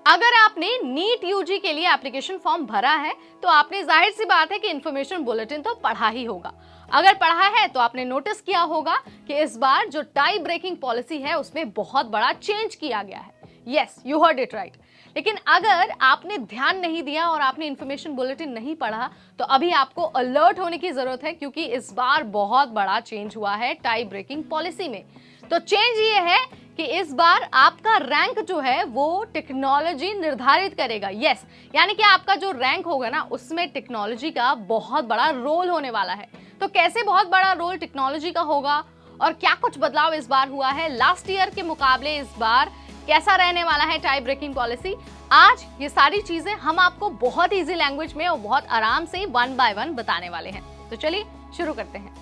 अगर आपने NEET UG के लिए एप्लीकेशन फॉर्म भरा है तो आपने जाहिर सी बात है कि इन्फॉर्मेशन बुलेटिन तो पढ़ा ही होगा। अगर पढ़ा है तो आपने नोटिस किया होगा कि इस बार जो टाई ब्रेकिंग पॉलिसी है उसमें बहुत बड़ा चेंज किया गया है। Yes, you heard it right. लेकिन अगर आपने ध्यान नहीं दिया और आपने इन्फॉर्मेशन बुलेटिन नहीं पढ़ा तो अभी आपको अलर्ट होने की जरूरत है, क्योंकि इस बार बहुत बड़ा चेंज हुआ है टाई ब्रेकिंग पॉलिसी में। तो चेंज ये है कि इस बार आपका रैंक जो है वो टेक्नोलॉजी निर्धारित करेगा। यस, यानी कि आपका जो रैंक होगा ना उसमें टेक्नोलॉजी का बहुत बड़ा रोल होने वाला है। तो कैसे बहुत बड़ा रोल टेक्नोलॉजी का होगा और क्या कुछ बदलाव इस बार हुआ है, लास्ट ईयर के मुकाबले इस बार कैसा रहने वाला है टाई ब्रेकिंग पॉलिसी, आज ये सारी चीजें हम आपको बहुत इजी लैंग्वेज में और बहुत आराम से 1 बाय 1 बताने वाले हैं। तो चलिए शुरू करते हैं।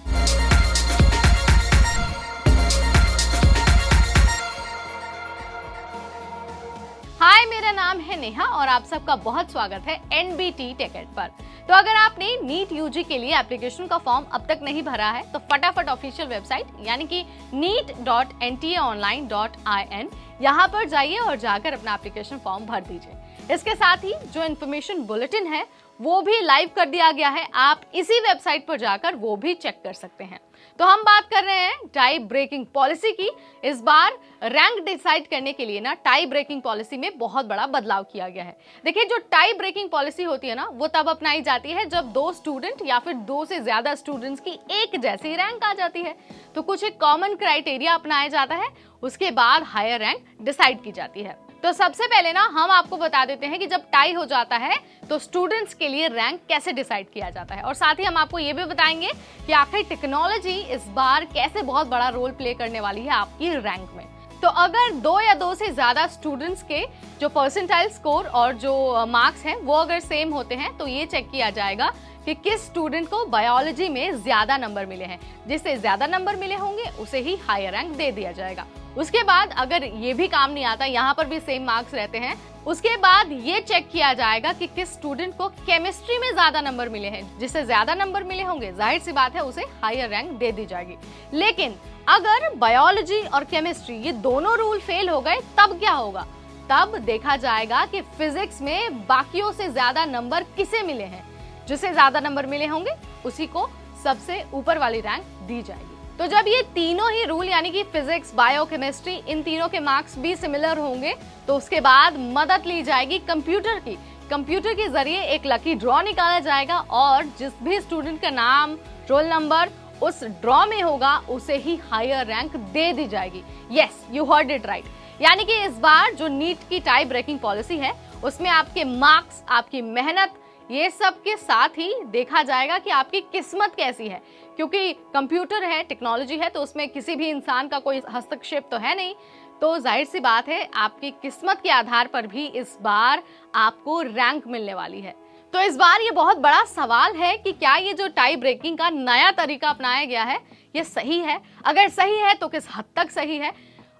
हाय, मेरा नाम है नेहा और आप सबका बहुत स्वागत है एनबीटी टेकेड पर। तो अगर आपने नीट यूजी के लिए एप्लीकेशन का फॉर्म अब तक नहीं भरा है तो फटाफट ऑफिशियल वेबसाइट यानी कि neet.ntaonline.in यहाँ पर जाइए और जाकर अपना एप्लीकेशन फॉर्म भर दीजिए। इसके साथ ही जो इन्फॉर्मेशन बुलेटिन है वो भी लाइव कर दिया गया है, आप इसी वेबसाइट पर जाकर वो भी चेक कर सकते हैं। तो हम बात कर रहे हैं टाई ब्रेकिंग पॉलिसी की। इस बार रैंक डिसाइड करने के लिए ना टाई ब्रेकिंग पॉलिसी में बहुत बड़ा बदलाव किया गया है। देखिए, जो टाई ब्रेकिंग पॉलिसी होती है ना वो तब अपनाई जाती है जब दो स्टूडेंट या फिर दो से ज्यादा स्टूडेंट्स की एक जैसी रैंक आ जाती है। तो कुछ एक कॉमन क्राइटेरिया अपनाया जाता है, उसके बाद हायर रैंक डिसाइड की जाती है। तो सबसे पहले ना हम आपको बता देते हैं कि जब टाई हो जाता है तो स्टूडेंट्स के लिए रैंक कैसे डिसाइड किया जाता है, और साथ ही हम आपको ये भी बताएंगे कि आखिर टेक्नोलॉजी इस बार कैसे बहुत बड़ा रोल प्ले करने वाली है आपकी रैंक में। तो अगर 2 या 2 से ज्यादा स्टूडेंट्स के जो परसेंटाइल स्कोर और जो मार्क्स हैं वो अगर सेम होते हैं तो ये चेक किया जाएगा कि किस स्टूडेंट को बायोलॉजी में ज्यादा नंबर मिले हैं। जिससे ज्यादा नंबर मिले होंगे उसे ही हायर रैंक दे दिया जाएगा। उसके बाद अगर ये भी काम नहीं आता, यहाँ पर भी सेम मार्क्स रहते हैं, उसके बाद ये चेक किया जाएगा कि किस स्टूडेंट को केमिस्ट्री में ज्यादा नंबर मिले हैं। जिससे ज्यादा नंबर मिले होंगे जाहिर सी बात है उसे हायर रैंक दे दी जाएगी। लेकिन अगर बायोलॉजी और केमिस्ट्री ये दोनों रूल फेल हो गए तब क्या होगा? तब देखा जाएगा कि फिजिक्स में बाकियों से ज्यादा नंबर किसे मिले हैं। जिसे ज्यादा नंबर मिले होंगे उसी को सबसे ऊपर वाली रैंक दी जाएगी। तो जब ये तीनों ही रूल यानी कि फिजिक्स, बायो, केमिस्ट्री, इन तीनों के मार्क्स भी सिमिलर होंगे तो उसके बाद मदद ली जाएगी कंप्यूटर की। कंप्यूटर के जरिए एक लकी ड्रॉ निकाला जाएगा और जिस भी स्टूडेंट का नाम, रोल नंबर उस ड्रॉ में होगा उसे ही हायर रैंक दे दी जाएगी। Yes, you heard it right. यानी कि इस बार जो नीट की टाई ब्रेकिंग पॉलिसी है उसमें आपके मार्क्स, आपकी मेहनत, ये सब के साथ ही देखा जाएगा कि आपकी किस्मत कैसी है। क्योंकि कंप्यूटर है, टेक्नोलॉजी है, तो उसमें किसी भी इंसान का कोई हस्तक्षेप तो है नहीं। तो जाहिर सी बात है आपकी किस्मत के आधार पर भी इस बार आपको रैंक मिलने वाली है। तो इस बार ये बहुत बड़ा सवाल है कि क्या ये जो टाई ब्रेकिंग का नया तरीका अपनाया गया है ये सही है? अगर सही है तो किस हद तक सही है,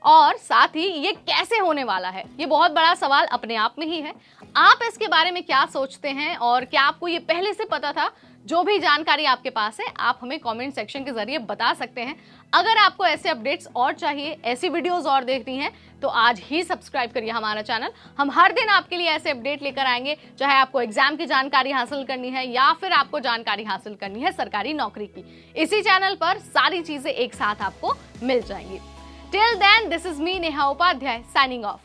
और साथ ही ये कैसे होने वाला है, ये बहुत बड़ा सवाल अपने आप में ही है। आप इसके बारे में क्या सोचते हैं और क्या आपको ये पहले से पता था? जो भी जानकारी आपके पास है आप हमें कमेंट सेक्शन के जरिए बता सकते हैं। अगर आपको ऐसे अपडेट्स और चाहिए, ऐसी वीडियोस और देखनी है तो आज ही सब्सक्राइब करिए हमारा चैनल। हम हर दिन आपके लिए ऐसे अपडेट लेकर आएंगे, चाहे आपको एग्जाम की जानकारी हासिल करनी है या फिर आपको जानकारी हासिल करनी है सरकारी नौकरी की। इसी चैनल पर सारी चीजें एक साथ आपको मिल जाएंगी। Till then, this is me, Neha Upadhyay, signing off.